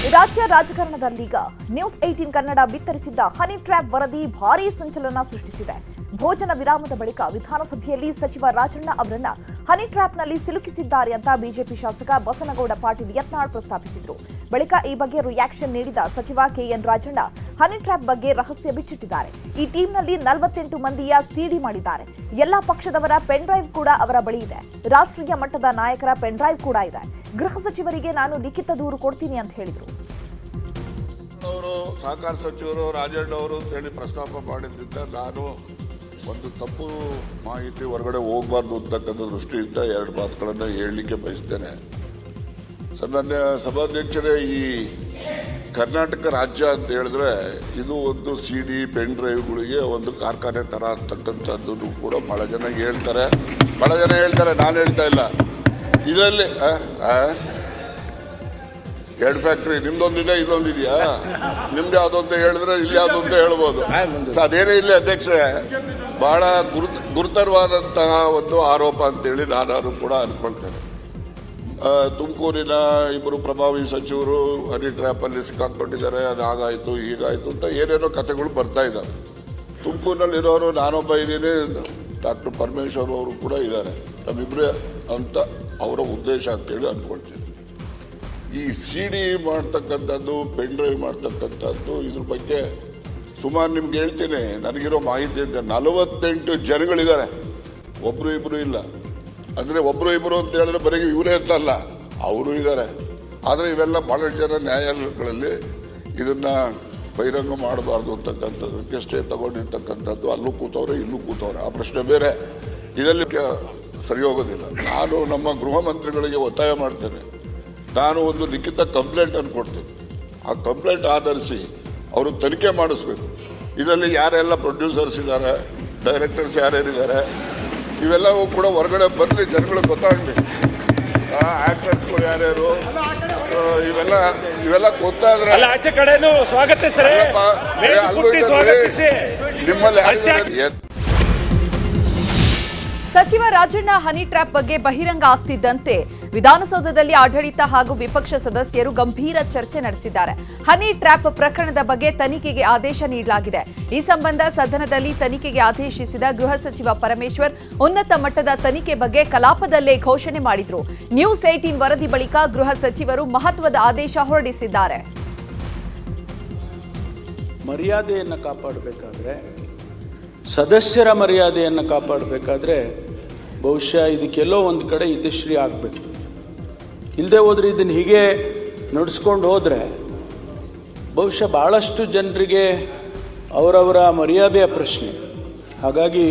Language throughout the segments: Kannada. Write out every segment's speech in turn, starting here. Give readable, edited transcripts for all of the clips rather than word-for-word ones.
ರಾಜ್ಯ ರಾಜಕಾರಣದಲ್ಲೀಗ ನ್ಯೂಸ್ 18 ಕನ್ನಡ ಬಿತ್ತರಿಸಿದ್ದ ಹನಿ ಟ್ರ್ಯಾಪ್ ವರದಿ ಭಾರೀ ಸಂಚಲನ ಸೃಷ್ಟಿಸಿದೆ. ಭೋಜನ ವಿರಾಮದ ಬಳಿಕ ವಿಧಾನಸಭೆಯಲ್ಲಿ ಸಚಿವ ರಾಜಣ್ಣ ಅವರನ್ನ ಹನಿ ಟ್ರ್ಯಾಪ್ನಲ್ಲಿ ಸಿಲುಕಿಸಿದ್ದಾರೆ ಅಂತ ಬಿಜೆಪಿ ಶಾಸಕ ಬಸನಗೌಡ ಪಾಟೀಲ್ ಯತ್ನಾಳ್ ಪ್ರಸ್ತಾಪಿಸಿದ್ರು. ಬಳಿಕ ಈ ಬಗ್ಗೆ ರಿಯಾಕ್ಷನ್ ನೀಡಿದ ಸಚಿವ ಕೆಎನ್ ರಾಜಣ್ಣ ಹನಿ ಟ್ರ್ಯಾಪ್ ಬಗ್ಗೆ ರಹಸ್ಯ ಬಿಚ್ಚಿಟ್ಟಿದ್ದಾರೆ. ಈ ಟೀಮ್ನಲ್ಲಿ 48 ಮಂದಿಯ ಸಿಡಿ ಮಾಡಿದ್ದಾರೆ. ಎಲ್ಲಾ ಪಕ್ಷದವರ ಪೆನ್ ಡ್ರೈವ್ ಕೂಡ ಅವರ ಬಳಿ ಇದೆ. ರಾಷ್ಟ್ರೀಯ ಮಟ್ಟದ ನಾಯಕರ ಪೆನ್ ಡ್ರೈವ್ ಕೂಡ ಇದೆ. ಗೃಹ ಸಚಿವರಿಗೆ ನಾನು ಲಿಖಿತ ದೂರು ಕೊಡ್ತೀನಿ ಅಂತ ಹೇಳಿದ್ರು. ಸಹಕಾರ ಸಚಿವರು ರಾಜಣ್ಣ ಅವರು ಹೇಳಿ ಪ್ರಸ್ತಾಪ ಮಾಡಿದ್ದಿಂದ ನಾನು ಒಂದು ತಪ್ಪು ಮಾಹಿತಿ ಹೊರಗಡೆ ಹೋಗಬಾರ್ದು ಅಂತಕ್ಕಂಥ ದೃಷ್ಟಿಯಿಂದ ಎರಡು ಮಾತುಗಳನ್ನು ಹೇಳಲಿಕ್ಕೆ ಬಯಸ್ತೇನೆ. ನನ್ನ ಸಭಾಧ್ಯಕ್ಷರೇ, ಈ ಕರ್ನಾಟಕ ರಾಜ್ಯ ಅಂತ ಹೇಳಿದ್ರೆ ಇದು ಒಂದು ಸಿಡಿ ಪೆನ್ ಡ್ರೈವ್ಗಳಿಗೆ ಒಂದು ಕಾರ್ಖಾನೆ ತರ ಅಂತಕ್ಕಂಥದ್ದು ಕೂಡ ಬಹಳ ಜನ ಹೇಳ್ತಾರೆ. ನಾನು ಹೇಳ್ತಾ ಇಲ್ಲ. ಇದರಲ್ಲಿ ಎರಡು ಫ್ಯಾಕ್ಟ್ರಿ ನಿಮ್ದೊಂದಿದೆ, ಇದೊಂದಿದೆಯಾ? ನಿಮ್ದು ಯಾವ್ದು ಅಂತ ಹೇಳಿದ್ರೆ ಇಲ್ಲಿ ಯಾವ್ದು ಅಂತ ಹೇಳ್ಬೋದು. ಅದೇನೇ ಇಲ್ಲ ಅಧ್ಯಕ್ಷರೇ, ಬಹಳ ಗುರುತರವಾದಂತಹ ಒಂದು ಆರೋಪ ಅಂತೇಳಿ ನಾನು ಕೂಡ ಅನ್ಕೊಳ್ತೇನೆ. ತುಮಕೂರಿನ ಇಬ್ಬರು ಪ್ರಭಾವಿ ಸಚಿವರು ಹನಿ ಟ್ರ್ಯಾಪ್ ಅಲ್ಲಿ ಸಿಕ್ಕಾಕೊಂಡಿದ್ದಾರೆ, ಅದು ಹಾಗಾಯ್ತು ಹೀಗಾಯ್ತು ಅಂತ ಏನೇನೋ ಕಥೆಗಳು ಬರ್ತಾ ಇದ್ದಾವೆ. ತುಮಕೂರಿನಲ್ಲಿರೋರು ನಾನೊಬ್ಬ ಇದ್ದೀನಿ, ಡಾಕ್ಟರ್ ಪರಮೇಶ್ವರ್ ಅವರು ಕೂಡ ಇದ್ದಾರೆ. ನಮ್ಮಿಬ್ಬರೇ ಅಂತ ಅವರ ಉದ್ದೇಶ ಅಂತೇಳಿ ಅನ್ಕೊಳ್ತೀನಿ. ಈ ಸಿಡಿ ಮಾಡ್ತಕ್ಕಂಥದ್ದು, ಪೆನ್ ಡ್ರೈವ್ ಮಾಡ್ತಕ್ಕಂಥದ್ದು, ಇದ್ರ ಬಗ್ಗೆ ಸುಮಾರು ನಿಮ್ಗೆ ಹೇಳ್ತೀನಿ. ನನಗಿರೋ ಮಾಹಿತಿ ಅಂತ 48 ಜನಗಳಿದ್ದಾರೆ, ಒಬ್ರು ಇಬ್ರು ಇಲ್ಲ. ಅಂದ್ರೆ ಒಬ್ರು ಇಬ್ರು ಅಂತ ಹೇಳಿದ್ರೆ ಬರೀ ಇವರೇ ಅಂತಲ್ಲ, ಅವರು ಇದ್ದಾರೆ. ಆದರೆ ಇವೆಲ್ಲ ಬಹಳಷ್ಟು ಜನ ನ್ಯಾಯಾಲಯಗಳಲ್ಲಿ ಇದನ್ನ ಬಹಿರಂಗ ಮಾಡಬಾರ್ದು ಅಂತಕ್ಕಂಥದ್ದಕ್ಕೆ ಸ್ಟೇ ತಗೊಂಡಿರ್ತಕ್ಕಂಥದ್ದು. ಅಲ್ಲೂ ಕೂತವ್ರೆ, ಇಲ್ಲೂ ಕೂತವ್ರೆ, ಆ ಪ್ರಶ್ನೆ ಬೇರೆ. ಇದರಲ್ಲಿ ಸರಿ ಹೋಗೋದಿಲ್ಲ. ನಾನು ನಮ್ಮ ಗೃಹ ಮಂತ್ರಿಗಳಿಗೆ ಒತ್ತಾಯ ಮಾಡ್ತೇನೆ. ನಾನು ಒಂದು ಲಿಖಿತ ಕಂಪ್ಲೇಂಟ್ ಅನ್ನು ಕೊಡ್ತೀನಿ. ಆ ಕಂಪ್ಲೇಂಟ್ ಆಧರಿಸಿ ಅವರು ತನಿಖೆ ಮಾಡಿಸ್ಬೇಕು. ಇದರಲ್ಲಿ ಯಾರೆಲ್ಲ ಪ್ರೊಡ್ಯೂಸರ್ಸ್ ಇದ್ದಾರೆ, ಡೈರೆಕ್ಟರ್ಸ್ ಯಾರ್ಯಾರಿದ್ದಾರೆ, ಇವೆಲ್ಲವೂ ಕೂಡ ಹೊರಗಡೆ ಬರಲಿ, ಜನಗಳಿಗೆ ಗೊತ್ತಾಗಲಿ. ಆಕ್ಟರ್ಸ್ಗಳು ಯಾರ್ಯಾರು, ಇವೆಲ್ಲ ಗೊತ್ತಾದ್ರೆ ನಿಮ್ಮಲ್ಲಿ ಸಚಿವ ರಾಜಣ್ಣ ಹನಿ ಟ್ರ್ಯಾಪ್ ಬಗ್ಗೆ ಬಹಿರಂಗ ಆಗ್ತಿದ್ದಂತೆ ವಿಧಾನಸೌಧದಲ್ಲಿ ಆಡಳಿತ ಹಾಗೂ ವಿಪಕ್ಷ ಸದಸ್ಯರು ಗಂಭೀರ ಚರ್ಚೆ ನಡೆಸಿದ್ದಾರೆ. ಹನಿ ಟ್ರ್ಯಾಪ್ ಪ್ರಕರಣದ ಬಗ್ಗೆ ತನಿಖೆಗೆ ಆದೇಶ ನೀಡಲಾಗಿದೆ. ಈ ಸಂಬಂಧ ಸದನದಲ್ಲಿ ತನಿಖೆಗೆ ಆದೇಶಿಸಿದ ಗೃಹ ಸಚಿವ ಪರಮೇಶ್ವರ್ ಉನ್ನತ ಮಟ್ಟದ ತನಿಖೆ ಬಗ್ಗೆ ಕಲಾಪದಲ್ಲೇ ಘೋಷಣೆ ಮಾಡಿದ್ರು. ನ್ಯೂಸ್ 18 ವರದಿ ಬಳಿಕ ಗೃಹ ಸಚಿವರು ಮಹತ್ವದ ಆದೇಶ ಹೊರಡಿಸಿದ್ದಾರೆ. ಮರ್ಯಾದೆಯನ್ನು ಕಾಪಾಡಬೇಕಾದ್ರೆ, ಸದಸ್ಯರ ಮರ್ಯಾದೆಯನ್ನು ಕಾಪಾಡಬೇಕಾದ್ರೆ ಬಹುಶಃ ಇದಕ್ಕೆಲ್ಲೋ ಒಂದು ಕಡೆ ಇತಿಶ್ರೀ ಆಗಬೇಕು. ಇಲ್ಲದೆ ಹೋದರೆ ಇದನ್ನು ಹೀಗೆ ನಡೆಸ್ಕೊಂಡು ಹೋದರೆ ಬಹುಶಃ ಭಾಳಷ್ಟು ಜನರಿಗೆ ಅವರವರ ಮರ್ಯಾದೆಯ ಪ್ರಶ್ನೆ. ಹಾಗಾಗಿ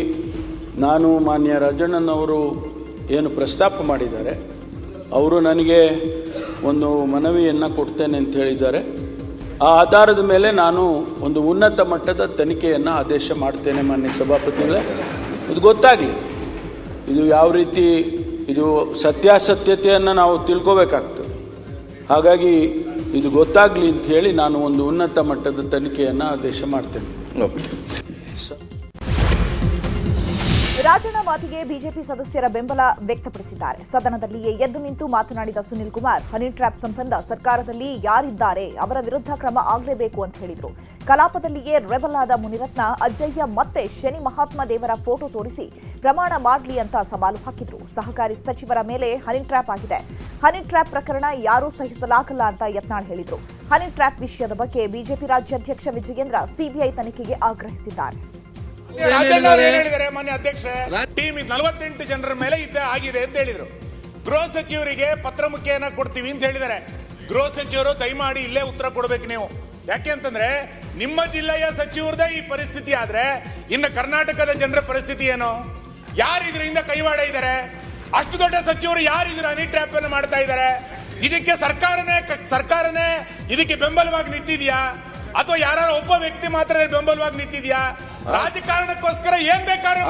ನಾನು ಮಾನ್ಯ ರಾಜಣ್ಣನವರು ಏನು ಪ್ರಸ್ತಾಪ ಮಾಡಿದ್ದಾರೆ, ಅವರು ನನಗೆ ಒಂದು ಮನವಿಯನ್ನು ಕೊಡ್ತೇನೆ ಅಂತ ಹೇಳಿದ್ದಾರೆ. ಆ ಆಧಾರದ ಮೇಲೆ ನಾನು ಒಂದು ಉನ್ನತ ಮಟ್ಟದ ತನಿಖೆಯನ್ನು ಆದೇಶ ಮಾಡ್ತೇನೆ ಮಾನ್ಯ ಸಭಾಪತಿಗಳೇ. ಇದು ಗೊತ್ತಾಗಲಿ, ಇದು ಯಾವ ರೀತಿ, ಇದು ಸತ್ಯಾಸತ್ಯತೆಯನ್ನು ನಾವು ತಿಳ್ಕೋಬೇಕಾಗ್ತದೆ. ಹಾಗಾಗಿ ಇದು ಗೊತ್ತಾಗಲಿ ಅಂತ ಹೇಳಿ ನಾನು ಒಂದು ಉನ್ನತ ಮಟ್ಟದ ತನಿಖೆಯನ್ನು ಆದೇಶ ಮಾಡ್ತೇನೆ. ರಾಜಣ್ಣ ಮಾತಿಗೆ ಬಿಜೆಪಿ ಸದಸ್ಯರ ಬೆಂಬಲ ವ್ಯಕ್ತಪಡಿಸಿದ್ದಾರೆ. ಸದನದಲ್ಲಿಯೇ ಎದ್ದು ನಿಂತು ಮಾತನಾಡಿದ ಸುನಿಲ್ ಕುಮಾರ್ ಹನಿ ಟ್ರ್ಯಾಪ್ ಸಂಬಂಧ ಸರ್ಕಾರದಲ್ಲಿ ಯಾರಿದ್ದಾರೆ ಅವರ ವಿರುದ್ಧ ಕ್ರಮ ಆಗಲೇಬೇಕು ಅಂತ ಹೇಳಿದರು. ಕಲಾಪದಲ್ಲಿಯೇ ರೆಬಲ್ ಆದ ಮುನಿರತ್ನ ಅಜ್ಜಯ್ಯ ಮತ್ತೆ ಶನಿ ಮಹಾತ್ಮ ದೇವರ ಫೋಟೋ ತೋರಿಸಿ ಪ್ರಮಾಣ ಮಾಡಲಿ ಅಂತ ಸವಾಲು ಹಾಕಿದ್ರು. ಸಹಕಾರಿ ಸಚಿವರ ಮೇಲೆ ಹನಿ ಟ್ರ್ಯಾಪ್ ಆಗಿದೆ. ಹನಿ ಟ್ರ್ಯಾಪ್ ಪ್ರಕರಣ ಯಾರೂ ಸಹಿಸಲಾಗಲ್ಲ ಅಂತ ಯತ್ನಾಳ್ ಹೇಳಿದರು. ಹನಿ ಟ್ರ್ಯಾಪ್ ವಿಷಯದ ಬಗ್ಗೆ ಬಿಜೆಪಿ ರಾಜ್ಯಾಧ್ಯಕ್ಷ ವಿಜಯೇಂದ್ರ ಸಿಬಿಐ ತನಿಖೆಗೆ ಆಗ್ರಹಿಸಿದ್ದಾರೆ. ಮಾನ್ಯ ಅಧ್ಯಕ್ಷ, ಟೀಮ್ 48 ಜನರ ಮೇಲೆ ಆಗಿದೆ ಅಂತ ಹೇಳಿದ್ರು. ಗೃಹ ಸಚಿವರಿಗೆ ಪತ್ರ ಮುಖೇನ ಕೊಡ್ತೀವಿ ಅಂತ ಹೇಳಿದ್ದಾರೆ. ಗೃಹ ಸಚಿವರು ದಯಮಾಡಿ ಇಲ್ಲೇ ಉತ್ತರ ಕೊಡಬೇಕು ನೀವು. ಯಾಕೆ ಅಂತಂದ್ರೆ ನಿಮ್ಮ ಜಿಲ್ಲೆಯ ಸಚಿವರದೇ ಈ ಪರಿಸ್ಥಿತಿ ಆದ್ರೆ ಇನ್ನು ಕರ್ನಾಟಕದ ಜನರ ಪರಿಸ್ಥಿತಿ ಏನು? ಯಾರು ಇದರಿಂದ ಕೈವಾಡ ಇದ್ದಾರೆ? ಅಷ್ಟು ದೊಡ್ಡ ಸಚಿವರು ಯಾರು ಇದ್ರ ಹನಿ ಟ್ರ್ಯಾಪ್ ಅನ್ನು ಮಾಡ್ತಾ ಇದ್ದಾರೆ? ಇದಕ್ಕೆ ಸರ್ಕಾರನೇ ಇದಕ್ಕೆ ಬೆಂಬಲವಾಗಿ ನಿಂತಿದ್ಯಾ ಅಥವಾ ಯಾರು ಒಬ್ಬ ವ್ಯಕ್ತಿ ಮಾತ್ರ ಬೆಂಬಲವಾಗಿ ನಿಂತಿದ್ಯಾ? ರಾಜಕಾರಣಕ್ಕೋಸ್ಕರ ಏನ್ ಬೇಕಾದ್ರೂ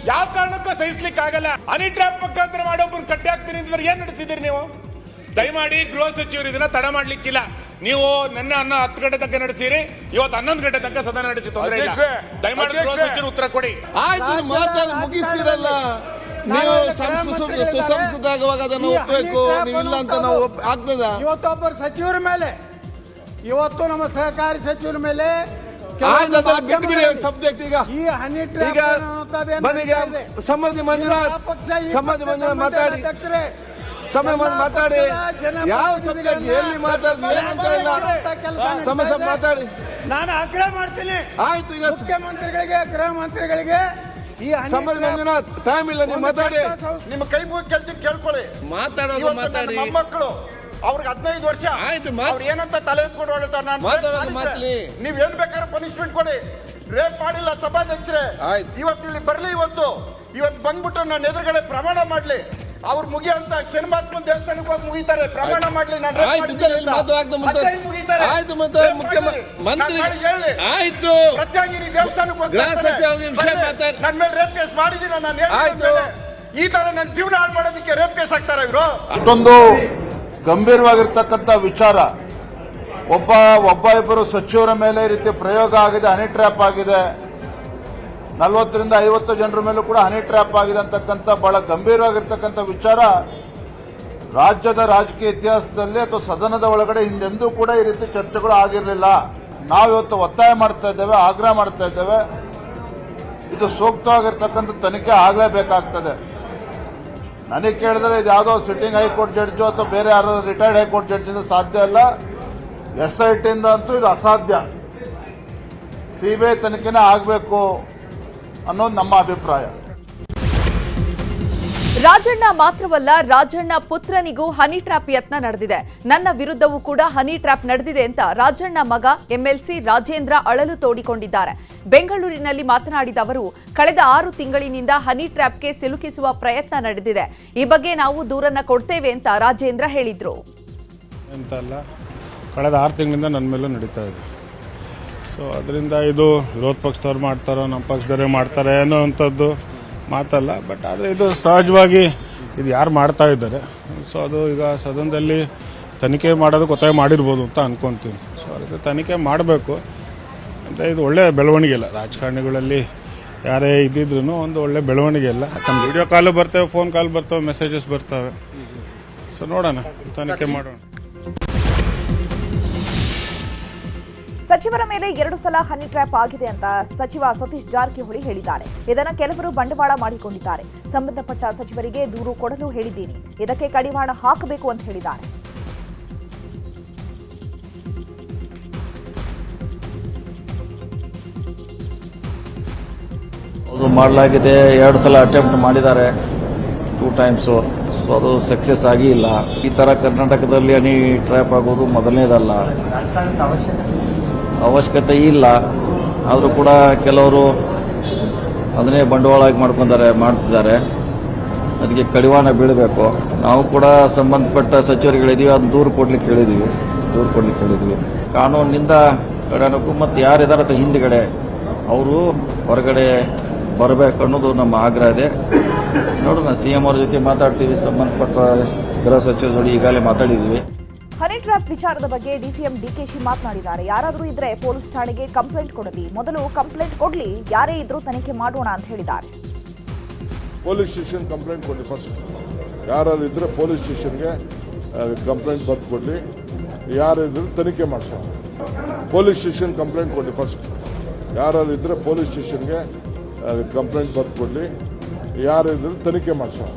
ಯಾವ ಕಾರಣಕ್ಕೂ ಸಹಿಸ್ಲಿಕ್ಕೆ ಆಗಲ್ಲ. ಹನಿ ಟ್ರ್ಯಾಪ್ ಮುಖಾಂತರ ಮಾಡೋಬ್ಬರು ಕಟ್ಟಿ ಹಾಕ್ತೀನಿ ಅಂತಂದ್ರೆ ಏನ್ ನಡೆಸಿದಿರಿ ನೀವು? ದಯಮಾಡಿ ಗೃಹ ಸಚಿವರು ಇದನ್ನ ತಡ ಮಾಡ್ಲಿಕ್ಕಿಲ್ಲ. ನೀವು ನಿನ್ನೆ 10 ಗಂಟೆ ತನಕ ನಡೆಸಿರಿ, ಇವತ್ತು 11 ಗಂಟೆ ತನಕ ಸದನ ನಡೆಸಿ ತೊಂದರೆ ಇಲ್ಲ. ದಯಮಾಡಿ ಗೃಹ ಸಚಿವರು ಉತ್ತರ ಕೊಡಿ. ಮುಗಿಸಿರಲ್ಲ. ನೀವು ಸುಸಂಸ್ಕೃತವಾಗಿ ಅದನ್ನು ಒಪ್ಪಬೇಕು, ನೀವಿಲ್ಲ ಅಂತ ನಾವು ಆಗ್ತದ. ಇವತ್ತೊಬ್ಬರು ಸಚಿವರ ಮೇಲೆ, ಇವತ್ತು ನಮ್ಮ ಸಹಕಾರಿ ಸಚಿವರ ಮೇಲೆ ಸಬ್ಜೆಕ್ಟ್ ಈಗ ಈ ಹನಿ ಈಗ ಬನ್ನಿಗೆ ಸಮೃದ್ಧಿ ಮಂಜುನಾಥ್ ಮಾತಾಡಿ ಮಾತಾಡಿ ಯಾವ ಸಬ್ಜೆಕ್ಟ್ ಎಲ್ಲಿ ಸಮಸ್ಯೆ ಮಾತಾಡಿ. ನಾನು ಆಗ್ರಹ ಮಾಡ್ತೀನಿ. ಆಯ್ತು, ಈಗ ಮುಖ್ಯಮಂತ್ರಿಗಳಿಗೆ, ಗೃಹ ಮಂತ್ರಿಗಳಿಗೆ ಈ ಸಮೃದ್ಧಿ ಮಂಜುನಾಥ್ ಟೈಮ್ ಇಲ್ಲ, ನೀವು ಮಾತಾಡಿ. ನಿಮ್ಮ ಕೈ ಮುಗಿ ಕೇಳ್ತೀನಿ, ಕೇಳ್ಕೊಳ್ಳಿ. ಮಾತಾಡೋದು ಮಾತಾಡಿ. ಮಕ್ಕಳು ಅವ್ರಿಗೆ 15 ವರ್ಷ ಆಯ್ತು, ಅವ್ರು ಏನಂತ ತಲೆ ಎತ್ಕೊಂಡು ಹೊರಡ್ತಾರೆ. ನಾನು ಮಾತಾಡೋದು ಮಾತಲಿ. ನೀವ್ ಏನ್ ಬೇಕಾದ್ರೆ ಪನಿಷ್ಮೆಂಟ್ ಕೊಡಿ. ರೇಪ್ ಮಾಡಿಲ್ಲ ಸಭಾಧ್ಯಕ್ಷರೇ, ಇವತ್ತು ಇಲ್ಲಿ ಬರ್ಲಿ. ಇವತ್ತು ಬಂದ್ಬಿಟ್ಟು ನನ್ನ ಎದುರುಗಡೆ ಪ್ರಮಾಣ ಮಾಡ್ಲಿ. ಅವ್ರು ಮುಗಿಯಂತ ಶನಿಮಾತ್ಮ ದೇವಸ್ಥಾನಕ್ಕೆ ಹೋಗಿ ಮುಗಿತಾರೆ, ಪ್ರಮಾಣ ಮಾಡ್ಲಿ. ಆಯ್ತು, ಮತ್ತೆ ಮುಖ್ಯಮಂತ್ರಿ ಆಯ್ತು, ಪ್ರತ್ಯಾಗಿರಿ ದೇವಸ್ಥಾನಕ್ಕೆ ಹೋಗಿ ನನ್ನ ಮೇಲೆ ರೇಪ್ ಕೇಸ್ ಮಾಡಿದೀನಿ. ನಾನು ಈ ತರ ನನ್ನ ಜೀವನ ಹಾಳು ಮಾಡೋದಕ್ಕೆ ರೇಪ್ ಕೇಸ್ ಹಾಕ್ತಾರ ಇವರು. ಅಷ್ಟೊಂದು ಗಂಭೀರವಾಗಿರ್ತಕ್ಕಂಥ ವಿಚಾರ. ಒಬ್ಬ ಇಬ್ಬರು ಸಚಿವರ ಮೇಲೆ ಈ ರೀತಿ ಪ್ರಯೋಗ ಆಗಿದೆ, ಹನಿ ಟ್ರ್ಯಾಪ್ ಆಗಿದೆ. 40 ರಿಂದ 50 ಜನರ ಮೇಲೂ ಕೂಡ ಹನಿ ಟ್ರ್ಯಾಪ್ ಆಗಿದೆ ಅಂತಕ್ಕಂಥ ಬಹಳ ಗಂಭೀರವಾಗಿರ್ತಕ್ಕಂಥ ವಿಚಾರ ರಾಜ್ಯದ ರಾಜಕೀಯ ಇತಿಹಾಸದಲ್ಲಿ ಅಥವಾ ಸದನದ ಒಳಗಡೆ ಹಿಂದೆಂದೂ ಕೂಡ ಈ ರೀತಿ ಚರ್ಚೆಗಳು ಆಗಿರಲಿಲ್ಲ. ನಾವಿವತ್ತು ಒತ್ತಾಯ ಮಾಡ್ತಾ ಇದ್ದೇವೆ, ಆಗ್ರಹ ಮಾಡ್ತಾ ಇದ್ದೇವೆ. ಇದು ಸೂಕ್ತವಾಗಿರ್ತಕ್ಕಂಥ ತನಿಖೆ ಆಗಲೇಬೇಕಾಗ್ತದೆ. ನನಗೆ ಕೇಳಿದ್ರೆ ಇದು ಯಾವುದೋ ಸಿಟ್ಟಿಂಗ್ ಹೈಕೋರ್ಟ್ ಜಡ್ಜು ಅಥವಾ ಬೇರೆ ಯಾರೋ ರಿಟೈರ್ಡ್ ಹೈಕೋರ್ಟ್ ಜಡ್ಜಿಂದ ಸಾಧ್ಯ ಅಲ್ಲ. SIT ಇಂದ ಅಂತೂ ಇದು ಅಸಾಧ್ಯ. CBI ತನಿಖೆನೇ ಆಗಬೇಕು ಅನ್ನೋದು ನಮ್ಮ ಅಭಿಪ್ರಾಯ. ರಾಜಣ್ಣ ಮಾತ್ರವಲ್ಲ, ರಾಜಣ್ಣ ಪುತ್ರನಿಗೂ ಹನಿ ಟ್ರ್ಯಾಪ್ ಯತ್ನ ನಡೆದಿದೆ. ನನ್ನ ವಿರುದ್ಧವೂ ಕೂಡ ಹನಿ ಟ್ರ್ಯಾಪ್ ನಡೆದಿದೆ ಅಂತ ರಾಜಣ್ಣ ಮಗ MLC ರಾಜೇಂದ್ರ ಅಳಲು ತೋಡಿಕೊಂಡಿದ್ದಾರೆ. ಬೆಂಗಳೂರಿನಲ್ಲಿ ಮಾತನಾಡಿದ ಅವರು, ಕಳೆದ 6 ತಿಂಗಳಿನಿಂದ ಹನಿ ಟ್ರ್ಯಾಪ್ಗೆ ಸಿಲುಕಿಸುವ ಪ್ರಯತ್ನ ನಡೆದಿದೆ. ಈ ಬಗ್ಗೆ ನಾವು ದೂರನ್ನ ಕೊಡ್ತೇವೆ ಅಂತ ರಾಜೇಂದ್ರ ಹೇಳಿದ್ರು. ಅಂತಲ್ಲ, ಕಳೆದ 6 ತಿಂಗಳಿಂದ ನನ್ನ ಮೇಲೂ ನಡೀತಾ ಇದೆ. ಸೊ ಅದರಿಂದ ಇದು ವಿರೋಧ ಪಕ್ಷದವ್ರು ಮಾಡ್ತಾರೋ ನಮ್ಮ ಪಕ್ಷದವರೇ ಮಾಡ್ತಾರೆ ಅನ್ನೋವಂಥದ್ದು ಮಾತಲ್ಲ. ಬಟ್ ಆದರೆ ಇದು ಸಹಜವಾಗಿ ಇದು ಯಾರು ಮಾಡ್ತಾ ಇದ್ದಾರೆ. ಸೊ ಅದು ಈಗ ಸದನದಲ್ಲಿ ತನಿಖೆ ಮಾಡೋದಕ್ಕೆ ಒತ್ತಾಯ ಮಾಡಿರ್ಬೋದು ಅಂತ ಅನ್ಕೊತೀನಿ. ಸೊ ಅದಕ್ಕೆ ತನಿಖೆ ಮಾಡಬೇಕು. ಅಂದರೆ ಇದು ಒಳ್ಳೆಯ ಬೆಳವಣಿಗೆ ಇಲ್ಲ. ರಾಜಕಾರಣಿಗಳಲ್ಲಿ ಯಾರೇ ಇದ್ದಿದ್ರೂ ಒಂದು ಒಳ್ಳೆ ಬೆಳವಣಿಗೆ ಇಲ್ಲ. ನಮ್ಮ ವಿಡಿಯೋ ಕಾಲು ಬರ್ತವೆ, ಫೋನ್ ಕಾಲ್ ಬರ್ತವೆ, ಮೆಸೇಜಸ್ ಬರ್ತವೆ. ಸೊ ನೋಡೋಣ, ತನಿಖೆ ಮಾಡೋಣ. ಸಚಿವರ ಮೇಲೆ 2 ಸಲ ಹನಿ ಟ್ರ್ಯಾಪ್ ಆಗಿದೆ ಅಂತ ಸಚಿವ ಸತೀಶ್ ಜಾರಕಿಹೊಳಿ ಹೇಳಿದ್ದಾರೆ. ಇದನ್ನು ಕೆಲವರು ಬಂಡವಾಳ ಮಾಡಿಕೊಂಡಿದ್ದಾರೆ. ಸಂಬಂಧಪಟ್ಟ ಸಚಿವರಿಗೆ ದೂರು ಕೊಡಲು ಹೇಳಿದ್ದೀನಿ. ಇದಕ್ಕೆ ಕಡಿವಾಣ ಹಾಕಬೇಕು ಅಂತ ಹೇಳಿದ್ದಾರೆ. ಅದು ಮಾಡಲಾಗಿದೆ. 2 ಸಲ ಅಟೆಂಪ್ಟ್ ಮಾಡಿದ್ದಾರೆ, 2 ಟೈಮ್ಸು. ಸೊ ಅದು ಸಕ್ಸಸ್ ಆಗಿ ಇಲ್ಲ. ಈ ಥರ ಕರ್ನಾಟಕದಲ್ಲಿ ಹನಿ ಟ್ರ್ಯಾಪ್ ಆಗೋದು ಮೊದಲನೇದಲ್ಲ, ಅವಶ್ಯಕತೆ ಇಲ್ಲ. ಆದರೂ ಕೂಡ ಕೆಲವರು ಅದನ್ನೇ ಬಂಡವಾಳವಾಗಿ ಮಾಡ್ತಿದ್ದಾರೆ. ಅದಕ್ಕೆ ಕಡಿವಾಣ ಬೀಳಬೇಕು. ನಾವು ಕೂಡ ಸಂಬಂಧಪಟ್ಟ ಸಚಿವರುಗಳಿದ್ದೀವಿ, ಅದನ್ನು ದೂರು ಕೊಡ್ಲಿಕ್ಕೆ ಹೇಳಿದ್ವಿ. ಕಾನೂನಿನಿಂದ ಕಡೆನಕ್ಕೂ ಮತ್ತು ಯಾರಿದ್ದಾರೆ ಹಿಂದುಗಡೆ ಅವರು ಹೊರಗಡೆ ಬರಬೇಕು ಅನ್ನೋದು ನಮ್ಮ ಆಗ್ರಹ ಇದೆ. ನೋಡೋಣ, CM ಅವ್ರ ಜೊತೆ ಮಾತಾಡ್ತೀವಿ. ಸಂಬಂಧಪಟ್ಟ ಗೃಹ ಸಚಿವರ ಜೊತೆ ಈಗಾಗಲೇ ಮಾತಾಡಿದ್ದೀವಿ. ಹನಿ ಟ್ರ್ಯಾಪ್ ವಿಚಾರದ ಬಗ್ಗೆ DCM DKಶಿ ಮಾತನಾಡಿದ್ದಾರೆ. ಯಾರಾದರೂ ಇದ್ರೆ ಪೊಲೀಸ್ ಠಾಣೆಗೆ ಕಂಪ್ಲೇಂಟ್ ಕೊಡಲಿ, ಮೊದಲು ಕಂಪ್ಲೇಂಟ್ ಕೊಡ್ಲಿ, ಯಾರೇ ಇದ್ರೂ ತನಿಖೆ ಮಾಡೋಣ ಅಂತ ಹೇಳಿದ್ದಾರೆ. ಪೊಲೀಸ್ ಸ್ಟೇಷನ್ ಕಂಪ್ಲೇಂಟ್ ಕೊಡಿ ಫಸ್ಟ್. ಯಾರು ಇದ್ರೆ ಪೊಲೀಸ್ ಸ್ಟೇಷನ್ಗೆ ಕಂಪ್ಲೇಂಟ್ ಬರ್ದು ಕೊಡಲಿ, ಯಾರಿದ್ರು ತನಿಖೆ ಮಾಡಿಸೋಣ. ಪೊಲೀಸ್ ಸ್ಟೇಷನ್ ಕಂಪ್ಲೇಂಟ್ ಕೊಡಿ ಫಸ್ಟ್. ಯಾರು ಇದ್ರೆ ಪೊಲೀಸ್ ಸ್ಟೇಷನ್ಗೆ ಕಂಪ್ಲೇಂಟ್ ಬರ್ದು ಕೊಡಲಿ, ಯಾರಿದ್ರು ತನಿಖೆ ಮಾಡಿಸೋಣ.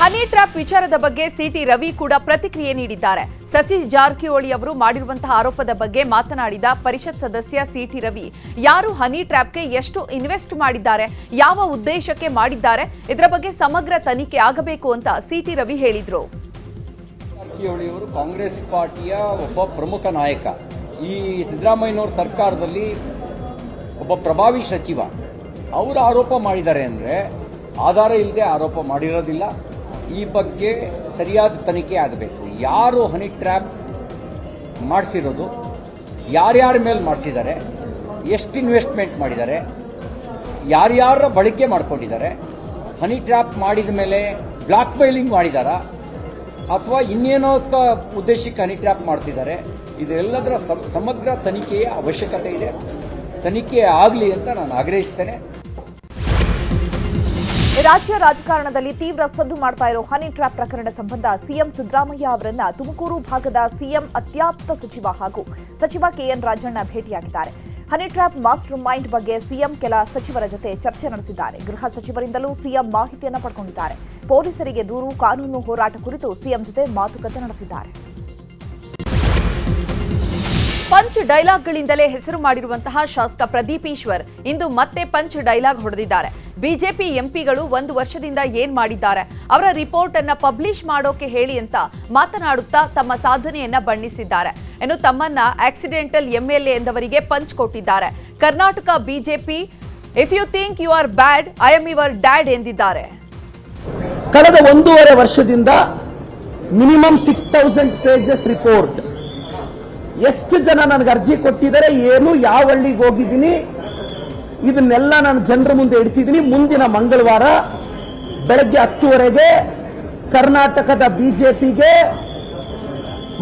ಹನಿ ಟ್ರ್ಯಾಪ್ ವಿಚಾರದ ಬಗ್ಗೆ CT ರವಿ ಕೂಡ ಪ್ರತಿಕ್ರಿಯೆ ನೀಡಿದ್ದಾರೆ. ಸತೀಶ್ ಜಾರಕಿಹೊಳಿ ಅವರು ಮಾಡಿರುವಂತಹ ಆರೋಪದ ಬಗ್ಗೆ ಮಾತನಾಡಿದ ಪರಿಷತ್ ಸದಸ್ಯ CT ರವಿ, ಯಾರು ಹನಿ ಟ್ರ್ಯಾಪ್ಗೆ ಎಷ್ಟು ಇನ್ವೆಸ್ಟ್ ಮಾಡಿದ್ದಾರೆ, ಯಾವ ಉದ್ದೇಶಕ್ಕೆ ಮಾಡಿದ್ದಾರೆ, ಇದರ ಬಗ್ಗೆ ಸಮಗ್ರ ತನಿಖೆ ಆಗಬೇಕು ಅಂತ CT ರವಿ ಹೇಳಿದ್ರು. ಜಾರಕಿಹೊಳಿಯವರು ಕಾಂಗ್ರೆಸ್ ಪಾರ್ಟಿಯ ಒಬ್ಬ ಪ್ರಮುಖ ನಾಯಕ. ಈ ಸಿದ್ದರಾಮಯ್ಯನವ್ರ ಸರ್ಕಾರದಲ್ಲಿ ಒಬ್ಬ ಪ್ರಭಾವಿ ಸಚಿವ. ಅವರು ಆರೋಪ ಮಾಡಿದ್ದಾರೆ ಅಂದರೆ ಆಧಾರ ಇಲ್ಲದೆ ಆರೋಪ ಮಾಡಿರೋದಿಲ್ಲ. ಈ ಬಗ್ಗೆ ಸರಿಯಾದ ತನಿಖೆ ಆಗಬೇಕು. ಯಾರು ಹನಿ ಟ್ರ್ಯಾಪ್ ಮಾಡಿಸಿರೋದು, ಯಾರ್ಯಾರ ಮೇಲೆ ಮಾಡಿಸಿದ್ದಾರೆ, ಎಷ್ಟು ಇನ್ವೆಸ್ಟ್ಮೆಂಟ್ ಮಾಡಿದ್ದಾರೆ, ಯಾರ್ಯಾರ ಬಳಕೆ ಮಾಡ್ಕೊಂಡಿದ್ದಾರೆ, ಹನಿ ಟ್ರ್ಯಾಪ್ ಮಾಡಿದ ಮೇಲೆ ಬ್ಲಾಕ್ ಮೇಲಿಂಗ್ ಮಾಡಿದಾರಾ ಅಥವಾ ಇನ್ನೇನೋ ಉದ್ದೇಶಕ್ಕೆ ಹನಿ ಟ್ರ್ಯಾಪ್ ಮಾಡ್ತಿದ್ದಾರೆ, ಇದೆಲ್ಲದರ ಸಮಗ್ರ ತನಿಖೆಯ ಅವಶ್ಯಕತೆ ಇದೆ. ತನಿಖೆ ಆಗಲಿ ಅಂತ ನಾನು ಆಗ್ರಹಿಸ್ತೇನೆ. ರಾಜ್ಯ ರಾಜಕಾರಣದಲ್ಲಿ ತೀವ್ರ ಸದ್ದು ಮಾಡ್ತಾ ಇರೋ ಹನಿ ಟ್ರ್ಯಾಪ್ ಪ್ರಕರಣ ಸಂಬಂಧ ಸಿಎಂ ಸಿದ್ದರಾಮಯ್ಯ ಅವರನ್ನ ತುಮಕೂರು ಭಾಗದ ಸಿಎಂ ಅತ್ಯಾಪ್ತ ಸಚಿವ ಹಾಗೂ ಸಚಿವ ಕೆಎನ್ ರಾಜಣ್ಣ ಭೇಟಿಯಾಗಿದ್ದಾರೆ. ಹನಿ ಟ್ರ್ಯಾಪ್ ಮಾಸ್ಟರ್ ಮೈಂಡ್ ಬಗ್ಗೆ ಸಿಎಂ ಕೆಲ ಸಚಿವರ ಜೊತೆ ಚರ್ಚೆ ನಡೆಸಿದ್ದಾರೆ. ಗೃಹ ಸಚಿವರಿಂದಲೂ ಸಿಎಂ ಮಾಹಿತಿಯನ್ನು ಪಡೆದುಕೊಂಡಿದ್ದಾರೆ. ಪೊಲೀಸರಿಗೆ ದೂರು, ಕಾನೂನು ಹೋರಾಟ ಕುರಿತು ಸಿಎಂ ಜೊತೆ ಮಾತುಕತೆ ನಡೆಸಿದ್ದಾರೆ. ಪಂಚ್ ಡೈಲಾಗ್ಗಳಿಂದಲೇ ಹೆಸರು ಮಾಡಿರುವಂತಹ ಶಾಸಕ ಪ್ರದೀಪ್ ಈಶ್ವರ್ ಇಂದು ಮತ್ತೆ ಪಂಚ್ ಡೈಲಾಗ್ ಹೊಡೆದಿದ್ದಾರೆ. ಬಿಜೆಪಿ ಎಂಪಿಗಳು 1 ವರ್ಷದಿಂದ ಏನ್ ಮಾಡಿದ್ದಾರೆ, ಅವರ ರಿಪೋರ್ಟ್ ಅನ್ನ ಪಬ್ಲಿಷ್ ಮಾಡೋಕೆ ಹೇಳಿ ಅಂತ ಮಾತನಾಡುತ್ತಾ ತಮ್ಮ ಸಾಧನೆಯನ್ನ ಬಣ್ಣಿಸಿದ್ದಾರೆ. ಇನ್ನು ತಮ್ಮನ್ನ ಆಕ್ಸಿಡೆಂಟಲ್ ಎಂಎಲ್ಎ ಎಂದವರಿಗೆ ಪಂಚ್ ಕೊಟ್ಟಿದ್ದಾರೆ. Karnataka BJP if you think you are bad I am your dad ಎಂದಿದ್ದಾರೆ. ಕಳೆದ 1.5 ವರ್ಷದಿಂದ ಮಿನಿಮಮ್ 6000 ಪೇಜಸ್ ರಿಪೋರ್ಟ್. ಎಷ್ಟು ಜನ ನನಗೆ ಅರ್ಜಿ ಕೊಟ್ಟಿದ್ದಾರೆ, ಏನು, ಯಾವ ಹಳ್ಳಿಗೆ ಹೋಗಿದ್ದೀನಿ, ಇದನ್ನೆಲ್ಲ ನಾನು ಜನರ ಮುಂದೆ ಇಡ್ತಿದ್ದೀನಿ. ಮುಂದಿನ ಮಂಗಳವಾರ ಬೆಳಗ್ಗೆ 10:00 ಕರ್ನಾಟಕದ ಬಿಜೆಪಿಗೆ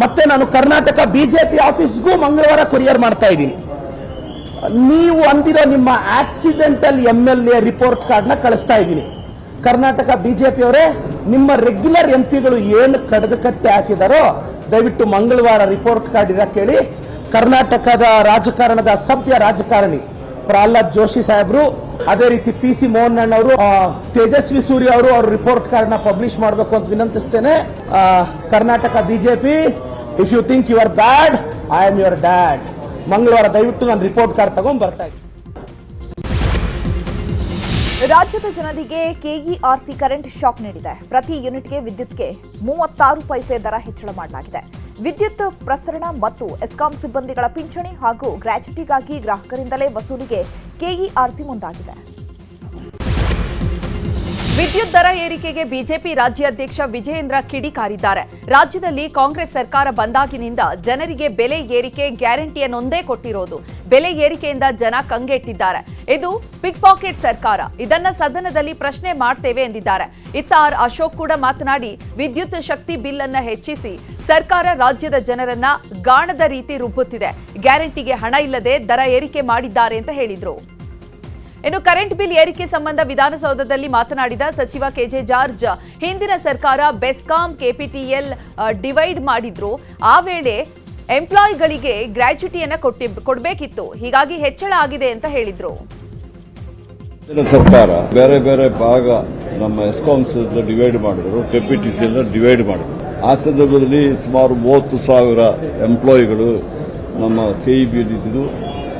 ಮತ್ತೆ ನಾನು ಕರ್ನಾಟಕ ಬಿಜೆಪಿ ಆಫೀಸ್ಗೂ ಮಂಗಳವಾರ ಕೊರಿಯರ್ ಮಾಡ್ತಾ ಇದ್ದೀನಿ. ನೀವು ಅಂದಿರೋ ನಿಮ್ಮ ಆಕ್ಸಿಡೆಂಟಲ್ ಎಂಎಲ್ಎ ರಿಪೋರ್ಟ್ ಕಾರ್ಡ್ನ ಕಳಿಸ್ತಾ ಇದ್ದೀನಿ. ಕರ್ನಾಟಕ ಬಿಜೆಪಿ ಅವರೇ, ನಿಮ್ಮ ರೆಗ್ಯುಲರ್ ಎಂಪಿಗಳು ಏನು ಕಡದ ಕಟ್ಟೆ ಹಾಕಿದಾರೋ ದಯವಿಟ್ಟು ಮಂಗಳವಾರ ರಿಪೋರ್ಟ್ ಕಾರ್ಡ್ ಇರ ಕೇಳಿ. ಕರ್ನಾಟಕದ ರಾಜಕಾರಣದ ಸಭ್ಯ ರಾಜಕಾರಣಿ ಪ್ರಹ್ಲಾದ್ ಜೋಶಿ ಸಾಹೇಬ್ರು, ಅದೇ ರೀತಿ PC ಮೋಹನ್ ಅವರು, ತೇಜಸ್ವಿ ಸೂರ್ಯ ಅವರು ಅವ್ರ ರಿಪೋರ್ಟ್ ಕಾರ್ಡ್ ನ ಪಬ್ಲಿಷ್ ಮಾಡಬೇಕು ಅಂತ ವಿನಂತಿಸ್ತೇನೆ. Karnataka BJP if you think you are bad I am your dad. ಮಂಗಳವಾರ ದಯವಿಟ್ಟು ನಾನು ರಿಪೋರ್ಟ್ ಕಾರ್ಡ್ ತಗೊಂಡ್ ಬರ್ತಾ ಇದ್ದೀನಿ. ರಾಜ್ಯದ ಜನರಿಗೆ ಕೆಇಆರ್ಸಿ ಕರೆಂಟ್ ಶಾಕ್ ನೀಡಿದೆ. ಪ್ರತಿ ಯೂನಿಟ್ಗೆ ವಿದ್ಯುತ್ಗೆ 36 ಪೈಸೆ ದರ ಹೆಚ್ಚಳ ಮಾಡಲಾಗಿದೆ. ವಿದ್ಯುತ್ ಪ್ರಸರಣ ಮತ್ತು ಎಸ್ಕಾಂ ಸಿಬ್ಬಂದಿಗಳ ಪಿಂಚಣಿ ಹಾಗೂ ಗ್ರಾಚ್ಯುಟಿಗಾಗಿ ಗ್ರಾಹಕರಿಂದಲೇ ವಸೂಲಿಗೆ ಕೆಇಆರ್ಸಿ ಮುಂದಾಗಿದೆ. ವಿದ್ಯುತ್ ದರ ಏರಿಕೆಗೆ ಬಿಜೆಪಿ ರಾಜ್ಯಾಧ್ಯಕ್ಷ ವಿಜಯೇಂದ್ರ ಕಿಡಿಕಾರಿದ್ದಾರೆ. ರಾಜ್ಯದಲ್ಲಿ ಕಾಂಗ್ರೆಸ್ ಸರ್ಕಾರ ಬಂದಾಗಿನಿಂದ ಜನರಿಗೆ ಬೆಲೆ ಏರಿಕೆ ಗ್ಯಾರಂಟಿಯನ್ನೊಂದೇ ಕೊಟ್ಟಿರೋದು. ಬೆಲೆ ಏರಿಕೆಯಿಂದ ಜನ ಕಂಗೆಟ್ಟಿದ್ದಾರೆ. ಇದು ಪಿಕ್ ಪಾಕೆಟ್ ಸರ್ಕಾರ, ಇದನ್ನ ಸದನದಲ್ಲಿ ಪ್ರಶ್ನೆ ಮಾಡ್ತೇವೆ ಎಂದಿದ್ದಾರೆ. ಇತ್ತ ಅಶೋಕ್ ಕೂಡ ಮಾತನಾಡಿ ವಿದ್ಯುತ್ ಶಕ್ತಿ ಬಿಲ್ ಅನ್ನ ಹೆಚ್ಚಿಸಿ ಸರ್ಕಾರ ರಾಜ್ಯದ ಜನರನ್ನ ಗಾಣದ ರೀತಿ ರುಬ್ಬುತ್ತಿದೆ. ಗ್ಯಾರಂಟಿಗೆ ಹಣ ಇಲ್ಲದೆ ದರ ಏರಿಕೆ ಮಾಡಿದ್ದಾರೆ ಅಂತ ಹೇಳಿದ್ರು. ಇನ್ನು ಕರೆಂಟ್ ಬಿಲ್ ಏರಿಕೆ ಸಂಬಂಧ ವಿಧಾನಸೌಧದಲ್ಲಿ ಮಾತನಾಡಿದ ಸಚಿವ ಕೆಜೆ ಜಾರ್ಜ್, ಹಿಂದಿನ ಸರ್ಕಾರ ಬೆಸ್ಕಾಂ ಕೆಪಿಟಿಎಲ್ ಡಿವೈಡ್ ಮಾಡಿದ್ರು. ಆ ವೇಳೆ ಎಂಪ್ಲಾಯಿಗಳಿಗೆ ಗ್ರಾಚ್ಯುಟಿಯನ್ನ ಕೊಡಬೇಕಿತ್ತು, ಹೀಗಾಗಿ ಹೆಚ್ಚಳ ಆಗಿದೆ ಅಂತ ಹೇಳಿದ್ರು. ಸರ್ಕಾರ ಬೇರೆ ಬೇರೆ ಭಾಗ ನಮ್ಮ ಎಸ್ಕಾಮ್ಸ್ ಡಿವೈಡ್ ಮಾಡಿದ್ರು, ಕೆಪಿಟಿಸಿ ಎಲ್ಲ ಡಿವೈಡ್ ಮಾಡಿದ್ರು. ಆ ಸಂದರ್ಭದಲ್ಲಿ ಸುಮಾರು 30,000 ಎಂಪ್ಲಾಯಿಗಳು ನಮ್ಮ KEB ಇದ್ದು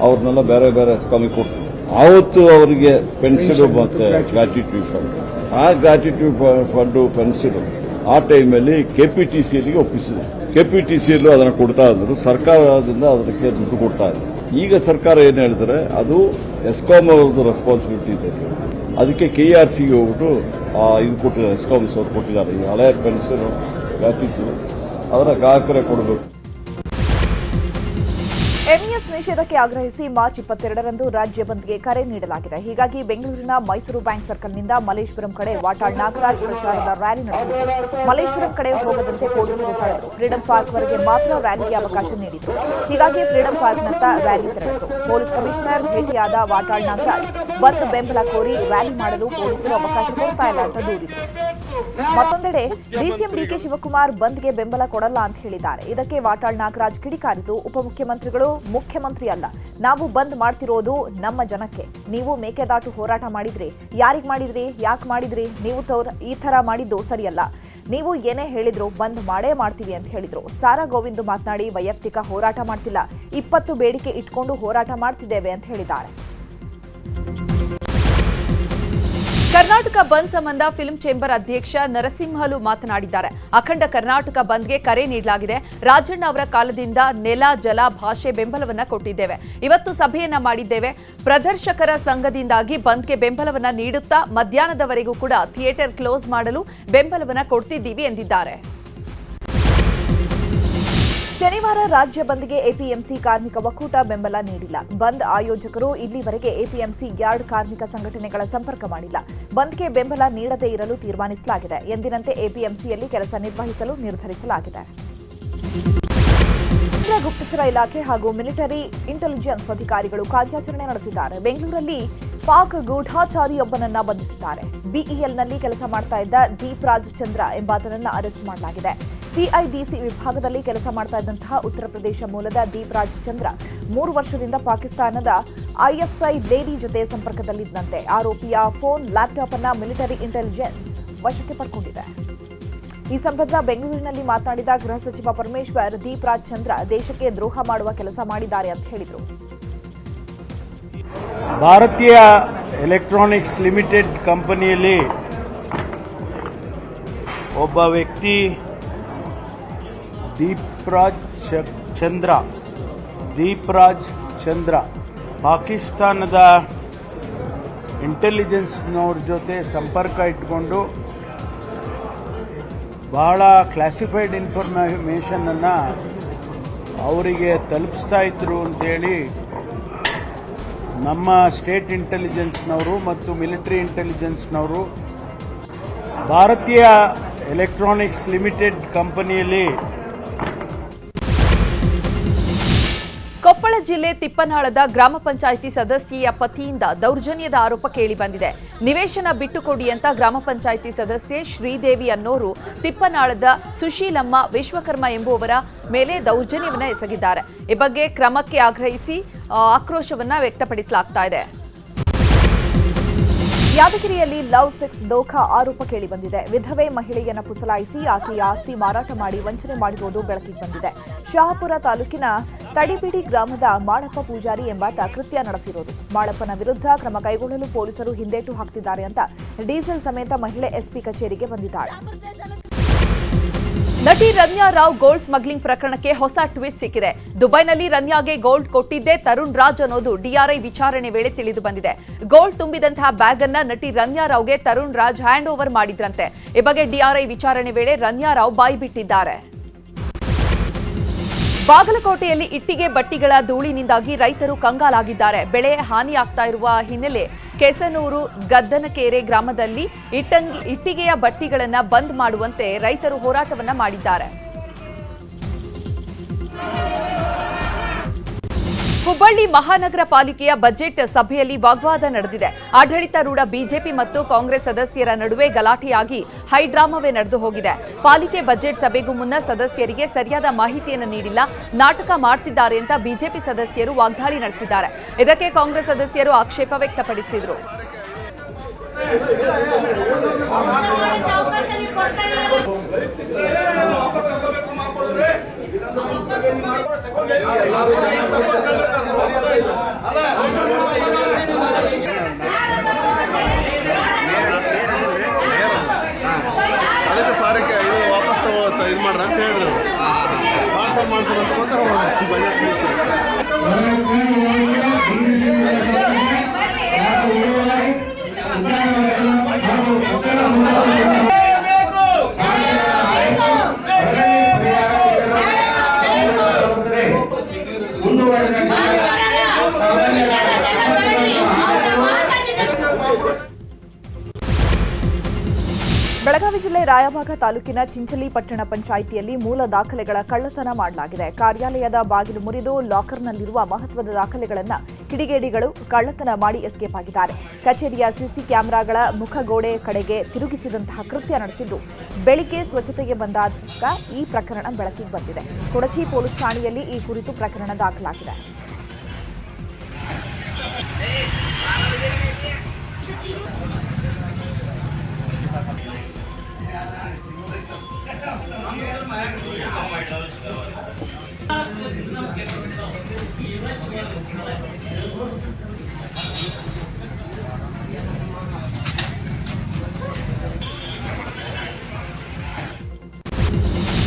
ಅವ್ರನ್ನೆಲ್ಲ ಬೇರೆ ಬೇರೆ ಎಸ್ಕಾಮಿಗೆ ಕೊಟ್ಟರು. ಆವತ್ತು ಅವರಿಗೆ ಪೆನ್ಷನ್ ಮತ್ತೆ ಗ್ರಾಚ್ಯುಟಿ ಫಂಡ್, ಆ ಗ್ರಾಚ್ಯುಟಿ ಫಂಡು ಪೆನ್ಷನ್ ಆ ಟೈಮಲ್ಲಿ ಕೆಪಿಟಿಸಿಯಲ್ಲಿಗೆ ಒಪ್ಪಿಸಿದ್ರು. ಕೆಪಿಟಿಸಿಯಲ್ಲೂ ಅದನ್ನು ಕೊಡ್ತಾ ಇದ್ರು, ಸರ್ಕಾರದಿಂದ ಅದಕ್ಕೆ ದುಡ್ಡು ಕೊಡ್ತಾ ಇದ್ರು. ಈಗ ಸರ್ಕಾರ ಏನು ಹೇಳ್ತಾರೆ, ಅದು ಎಸ್ಕಾಮ್ ಅವ್ರದ್ದು ರೆಸ್ಪಾನ್ಸಿಬಿಲಿಟಿ ಇದೆ. ಅದಕ್ಕೆ KRCಗೆ ಹೋಗ್ಬಿಟ್ಟು ಇದು ಕೊಟ್ಟಿದ್ದಾರೆ, ಎಸ್ಕಾಮ್ಸ್ ಅವ್ರು ಕೊಟ್ಟಿದ್ದಾರೆ. ಈ ಹಳೆಯ ಪೆನ್ಷನ್ ಗ್ರಾಚ್ಯುಟಿ ಅದರ ಗ್ರಾಹಕರೇ ಕೊಡಬೇಕು. ಎಂಇಎಸ್ ನಿಷೇಧಕ್ಕೆ ಆಗ್ರಹಿಸಿ ಮಾರ್ಚ್ 22ರಂದು ರಾಜ್ಯ ಬಂದ್ಗೆ ಕರೆ ನೀಡಲಾಗಿದೆ. ಹೀಗಾಗಿ ಬೆಂಗಳೂರಿನ ಮೈಸೂರು ಬ್ಯಾಂಕ್ ಸರ್ಕಲ್ನಿಂದ ಮಲ್ಲೇಶ್ವರಂ ಕಡೆ ವಾಟಾಳ್ ನಾಗರಾಜ್ ಪ್ರಚಾರದ ರ್ಯಾಲಿ ನಡೆಸಿದರು. ಮಲ್ಲೇಶ್ವರಂ ಕಡೆ ಹೋಗದಂತೆ ಪೊಲೀಸರು ತಡೆದರು. ಫ್ರೀಡಂ ಪಾರ್ಕ್ ವರೆಗೆ ಮಾತ್ರ ರ್ಯಾಲಿಗೆ ಅವಕಾಶ ನೀಡಿದರು. ಹೀಗಾಗಿ ಫ್ರೀಡಂ ಪಾರ್ಕ್ನತ್ತ ರ್ಯಾಲಿ ತೆರಳಿತು. ಪೊಲೀಸ್ ಕಮಿಷನರ್ ಭೇಟಿಯಾದ ವಾಟಾಳ್ ನಾಗರಾಜ್ ಬಂದ್ ಬೆಂಬಲ ಕೋರಿ ರ್ಯಾಲಿ ಮಾಡಲು ಪೊಲೀಸರು ಅವಕಾಶ ಕೊಡ್ತಾ ಇಲ್ಲ ಅಂತ ದೂರಿದರು. ಮತ್ತೊಂದೆಡೆ ಡಿಸಿಎಂ ಡಿಕೆ ಶಿವಕುಮಾರ್ ಬಂದ್ಗೆ ಬೆಂಬಲ ಕೊಡಲ್ಲ ಅಂತ ಹೇಳಿದ್ದಾರೆ. ಇದಕ್ಕೆ ವಾಟಾಳ್ ನಾಗರಾಜ್ ಕಿಡಿಕಾರಿತು. ಉಪಮುಖ್ಯಮಂತ್ರಿಗಳು ಮುಖ್ಯಮಂತ್ರಿ ಅಲ್ಲ, ನಾವು ಬಂದ್ ಮಾಡ್ತಿರೋದು ನಮ್ಮ ಜನಕ್ಕೆ. ನೀವು ಮೇಕೆದಾಟು ಹೋರಾಟ ಮಾಡಿದ್ರಿ, ಯಾರಿಗ್ ಮಾಡಿದ್ರಿ, ಯಾಕೆ ಮಾಡಿದ್ರಿ, ನೀವು ಈ ತರ ಮಾಡಿದ್ದು ಸರಿಯಲ್ಲ. ನೀವು ಏನೇ ಹೇಳಿದ್ರು ಬಂದ್ ಮಾಡೇ ಮಾಡ್ತೀವಿ ಅಂತ ಹೇಳಿದ್ರು. ಸಾರಾ ಗೋವಿಂದ್ ಮಾತನಾಡಿ ವೈಯಕ್ತಿಕ ಹೋರಾಟ ಮಾಡ್ತಿಲ್ಲ, 20 ಬೇಡಿಕೆ ಇಟ್ಕೊಂಡು ಹೋರಾಟ ಮಾಡ್ತಿದ್ದೇವೆ ಅಂತ ಹೇಳಿದ್ದಾರೆ. ಕರ್ನಾಟಕ ಬಂದ್ ಸಂಬಂಧ ಫಿಲ್ಮ್ ಚೇಂಬರ್ ಅಧ್ಯಕ್ಷ ನರಸಿಂಹಲು ಮಾತನಾಡಿದ್ದಾರೆ. ಅಖಂಡ ಕರ್ನಾಟಕ ಬಂದ್ಗೆ ಕರೆ ನೀಡಲಾಗಿದೆ. ರಾಜಣ್ಣ ಅವರ ಕಾಲದಿಂದ ನೆಲ, ಜಲ, ಭಾಷೆ ಬೆಂಬಲವನ್ನ ಕೊಟ್ಟಿದ್ದೇವೆ. ಇವತ್ತು ಸಭೆಯನ್ನ ಮಾಡಿದ್ದೇವೆ. ಪ್ರದರ್ಶಕರ ಸಂಘದಿಂದಾಗಿ ಬಂದ್ಗೆ ಬೆಂಬಲವನ್ನ ನೀಡುತ್ತಾ ಮಧ್ಯಾಹ್ನದವರೆಗೂ ಕೂಡ ಥಿಯೇಟರ್ ಕ್ಲೋಸ್ ಮಾಡಲು ಬೆಂಬಲವನ್ನ ಕೊಡ್ತಿದ್ದೀವಿ ಎಂದಿದ್ದಾರೆ. ಶನಿವಾರ ರಾಜ್ಯ ಬಂದ್ಗೆ ಎಪಿಎಂಸಿ ಕಾರ್ಮಿಕ ಒಕ್ಕೂಟ ಬೆಂಬಲ ನೀಡಿಲ್ಲ. ಬಂದ್ ಆಯೋಜಕರು ಇಲ್ಲಿವರೆಗೆ ಎಪಿಎಂಸಿ ಯಾರ್ಡ್ ಕಾರ್ಮಿಕ ಸಂಘಟನೆಗಳ ಸಂಪರ್ಕ ಮಾಡಿಲ್ಲ. ಬಂದ್ಗೆ ಬೆಂಬಲ ನೀಡದೇ ಇರಲು ತೀರ್ಮಾನಿಸಲಾಗಿದೆ. ಎಂದಿನಂತೆ ಎಪಿಎಂಸಿಯಲ್ಲಿ ಕೆಲಸ ನಿರ್ವಹಿಸಲು ನಿರ್ಧರಿಸಲಾಗಿದೆ. ಕೇಂದ್ರ ಗುಪ್ತಚರ ಇಲಾಖೆ ಹಾಗೂ ಮಿಲಿಟರಿ ಇಂಟೆಲಿಜೆನ್ಸ್ ಅಧಿಕಾರಿಗಳು ಕಾರ್ಯಾಚರಣೆ ನಡೆಸಿದ್ದಾರೆ. ಬೆಂಗಳೂರಲ್ಲಿ ಪಾಕ್ ಗೂಢಾಚಾರಿಯೊಬ್ಬನನ್ನ ಬಂಧಿಸಿದ್ದಾರೆ. ಬಿಇಎಲ್ನಲ್ಲಿ ಕೆಲಸ ಮಾಡ್ತಾ ಇದ್ದ ದೀಪ್ ರಾಜ್ ಚಂದ್ರ ಎಂಬಾತನನ್ನ ಅರೆಸ್ಟ್ ಮಾಡಲಾಗಿದೆ. ಪಿಐಡಿಸಿ ವಿಭಾಗದಲ್ಲಿ ಕೆಲಸ ಮಾಡ್ತಾ ಇದ್ದಂತಹ ಉತ್ತರ ಪ್ರದೇಶ ಮೂಲದ ದೀಪ್ ರಾಜ್ ಚಂದ್ರ 3 ವರ್ಷದಿಂದ ಪಾಕಿಸ್ತಾನದ ಐಎಸ್ಐ ಲೇಡಿ ಜೊತೆ ಸಂಪರ್ಕದಲ್ಲಿದ್ದಂತೆ. ಆರೋಪಿಯ ಫೋನ್, ಲ್ಯಾಪ್ಟಾಪ್ ಅನ್ನ ಮಿಲಿಟರಿ ಇಂಟೆಲಿಜೆನ್ಸ್ ವಶಕ್ಕೆ ಪಡ್ಕೊಂಡಿದೆ. ಈ ಸಂಬಂಧ ಬೆಂಗಳೂರಿನಲ್ಲಿ ಮಾತನಾಡಿದ ಗೃಹ ಸಚಿವ ಪರಮೇಶ್ವರ್, ದೀಪ್ ರಾಜ್ ಚಂದ್ರ ದೇಶಕ್ಕೆ ದ್ರೋಹ ಮಾಡುವ ಕೆಲಸ ಮಾಡಿದ್ದಾರೆ ಅಂತ ಹೇಳಿದರು. ಭಾರತೀಯ ಎಲೆಕ್ಟ್ರಾನಿಕ್ಸ್ ಲಿಮಿಟೆಡ್ ಕಂಪನಿಯಲ್ಲಿ ಒಬ್ಬ ವ್ಯಕ್ತಿ ದೀಪ್ ರಾಜ್ ಚಂದ್ರ ಪಾಕಿಸ್ತಾನದ ಇಂಟೆಲಿಜೆನ್ಸ್ನವ್ರ ಜೊತೆ ಸಂಪರ್ಕ ಇಟ್ಕೊಂಡು ಬಹಳ ಕ್ಲಾಸಿಫೈಡ್ ಇನ್ಫಾರ್ಮೇಷನನ್ನು ಅವರಿಗೆ ತಲುಪಿಸ್ತಾ ಇದ್ರು ಅಂತೇಳಿ ನಮ್ಮ ಸ್ಟೇಟ್ ಇಂಟೆಲಿಜೆನ್ಸ್ನವರು ಮತ್ತು ಮಿಲಿಟರಿ ಇಂಟೆಲಿಜೆನ್ಸ್ನವರು ಭಾರತೀಯ ಎಲೆಕ್ಟ್ರಾನಿಕ್ಸ್ ಲಿಮಿಟೆಡ್ ಕಂಪನಿಯಲ್ಲಿ ಕೊಪ್ಪಳ ಜಿಲ್ಲೆ ತಿಪ್ಪನಾಳದ ಗ್ರಾಮ ಪಂಚಾಯಿತಿ ಸದಸ್ಯೆಯ ಪತಿಯಿಂದ ದೌರ್ಜನ್ಯದ ಆರೋಪ ಕೇಳಿಬಂದಿದೆ. ನಿವೇಶನ ಬಿಟ್ಟುಕೊಡಿ ಅಂತ ಗ್ರಾಮ ಪಂಚಾಯಿತಿ ಸದಸ್ಯೆ ಶ್ರೀದೇವಿ ಅನ್ನೋರು ತಿಪ್ಪನಾಳದ ಸುಶೀಲಮ್ಮ ವಿಶ್ವಕರ್ಮ ಎಂಬುವವರ ಮೇಲೆ ದೌರ್ಜನ್ಯವನ್ನು ಎಸಗಿದ್ದಾರೆ. ಈ ಬಗ್ಗೆ ಕ್ರಮಕ್ಕೆ ಆಗ್ರಹಿಸಿ ಆಕ್ರೋಶವನ್ನ ವ್ಯಕ್ತಪಡಿಸಲಾಗ್ತಾ ಇದೆ. ಯಾದಗಿರಿಯಲ್ಲಿ ಲವ್ ಸೆಕ್ಸ್ ದೋಖಾ ಆರೋಪ ಕೇಳಿಬಂದಿದೆ. ವಿಧವೆ ಮಹಿಳೆಯನ್ನ ಪುಸಲಾಯಿಸಿ ಆಕೆಯ ಆಸ್ತಿ ಮಾರಾಟ ಮಾಡಿ ವಂಚನೆ ಮಾಡಿರುವುದು ಬೆಳಕಿಗೆ ಬಂದಿದೆ. ಶಹಾಪುರ ತಾಲೂಕಿನ ತಡಿಬಿಡಿ ಗ್ರಾಮದ ಮಾಳಪ್ಪ ಪೂಜಾರಿ ಎಂಬಾತ ಕೃತ್ಯ ನಡೆಸಿರೋದು. ಮಾಳಪ್ಪನ ವಿರುದ್ಧ ಕ್ರಮ ಕೈಗೊಳ್ಳಲು ಪೊಲೀಸರು ಹಿಂದೇಟು ಹಾಕ್ತಿದ್ದಾರೆ ಅಂತ ಡೀಸೆಲ್ ಸಮೇತ ಮಹಿಳೆ ಎಸ್ಪಿ ಕಚೇರಿಗೆ ಬಂದಿದ್ದಾಳೆ. ನಟಿ ರನ್ಯಾ ರಾವ್ ಗೋಲ್ಡ್ ಸ್ಮಗ್ಲಿಂಗ್ ಪ್ರಕರಣಕ್ಕೆ ಹೊಸ ಟ್ವಿಸ್ಟ್ ಸಿಕ್ಕಿದೆ. ದುಬೈನಲ್ಲಿ ರನ್ಯಾಗೆ ಗೋಲ್ಡ್ ಕೊಟ್ಟಿದ್ದೇ ತರುಣ್ ರಾಜ್ ಅನ್ನೋದು ಡಿಆರ್ಐ ವಿಚಾರಣೆ ವೇಳೆ ತಿಳಿದು ಬಂದಿದೆ. ಗೋಲ್ಡ್ ತುಂಬಿದಂತಹ ಬ್ಯಾಗ್ ಅನ್ನ ನಟಿ ರನ್ಯಾ ರಾವ್ಗೆ ತರುಣ್ ರಾಜ್ ಹ್ಯಾಂಡ್ ಓವರ್ ಮಾಡಿದ್ರಂತೆ. ಈ ಬಗ್ಗೆ ಡಿಆರ್ಐ ವಿಚಾರಣೆ ವೇಳೆ ರನ್ಯಾ ರಾವ್ ಬಾಯ್ಬಿಟ್ಟಿದ್ದಾರೆ. ಬಾಗಲಕೋಟೆಯಲ್ಲಿ ಇಟ್ಟಿಗೆ ಬಟ್ಟಿಗಳ ಧೂಳಿನಿಂದಾಗಿ ರೈತರು ಕಂಗಾಲಾಗಿದ್ದಾರೆ. ಬೆಳೆ ಹಾನಿಯಾಗ್ತಾ ಇರುವ ಹಿನ್ನೆಲೆ ಕೆಸನೂರು ಗದ್ದನಕೆರೆ ಗ್ರಾಮದಲ್ಲಿ ಇಟ್ಟಿಗೆಯ ಬಟ್ಟಿಗಳನ್ನು ಬಂದ್ ಮಾಡುವಂತೆ ರೈತರು ಹೋರಾಟವನ್ನ ಮಾಡಿದ್ದಾರೆ. ಹುಬ್ಬಳ್ಳಿ ಮಹಾನಗರ ಪಾಲಿಕೆಯ ಬಜೆಟ್ ಸಭೆಯಲ್ಲಿ ವಾಗ್ವಾದ ನಡೆದಿದೆ. ಆಡಳಿತಾರೂಢ ಬಿಜೆಪಿ ಮತ್ತು ಕಾಂಗ್ರೆಸ್ ಸದಸ್ಯರ ನಡುವೆ ಗಲಾಟೆಯಾಗಿ ಹೈಡ್ರಾಮಾವೇ ನಡೆದು ಹೋಗಿದೆ. ಪಾಲಿಕೆ ಬಜೆಟ್ ಸಭೆಗೂ ಮುನ್ನ ಸದಸ್ಯರಿಗೆ ಸರಿಯಾದ ಮಾಹಿತಿಯನ್ನು ನೀಡಿಲ್ಲ, ನಾಟಕ ಮಾಡ್ತಿದ್ದಾರೆ ಅಂತ ಬಿಜೆಪಿ ಸದಸ್ಯರು ವಾಗ್ದಾಳಿ ನಡೆಸಿದ್ದಾರೆ. ಇದಕ್ಕೆ ಕಾಂಗ್ರೆಸ್ ಸದಸ್ಯರು ಆಕ್ಷೇಪ ವ್ಯಕ್ತಪಡಿಸಿದರು. ಅದಕ್ಕೆ ಸಾರಿಗೆ ಇದು ವಾಪಸ್ ತಗೋತ ಇದು ಮಾಡ್ರ ಅಂತ ಹೇಳಿದ್ರು. ಮಾಡ್ಸೋದು ಅಂತ ಬಜೆಟ್ ಬೆಳಗಾವಿ ಜಿಲ್ಲೆ ರಾಯಭಾಗ ತಾಲೂಕಿನ ಚಿಂಚಲಿ ಪಟ್ಟಣ ಪಂಚಾಯಿತಿಯಲ್ಲಿ ಮೂಲ ದಾಖಲೆಗಳ ಕಳ್ಳತನ ಮಾಡಲಾಗಿದೆ. ಕಾರ್ಯಾಲಯದ ಬಾಗಿಲು ಮುರಿದು ಲಾಕರ್ನಲ್ಲಿರುವ ಮಹತ್ವದ ದಾಖಲೆಗಳನ್ನು ಕಿಡಿಗೇಡಿಗಳು ಕಳ್ಳತನ ಮಾಡಿ ಎಸ್ಕೇಪ್ ಆಗಿದ್ದಾರೆ. ಕಚೇರಿಯ ಸಿಸಿ ಕ್ಯಾಮೆರಾಗಳ ಮುಖಗೋಡೆ ಕಡೆಗೆ ತಿರುಗಿಸಿದಂತಹ ಕೃತ್ಯ ನಡೆಸಿದ್ದು, ಬೆಳಿಗ್ಗೆ ಸ್ವಚ್ಛತೆಗೆ ಬಂದಾಗ ಈ ಪ್ರಕರಣ ಬೆಳಕಿಗೆ ಬಂದಿದೆ. ಕೊಡಚಿ ಪೊಲೀಸ್ ಠಾಣೆಯಲ್ಲಿ ಈ ಕುರಿತು ಪ್ರಕರಣ ದಾಖಲಾಗಿದೆ.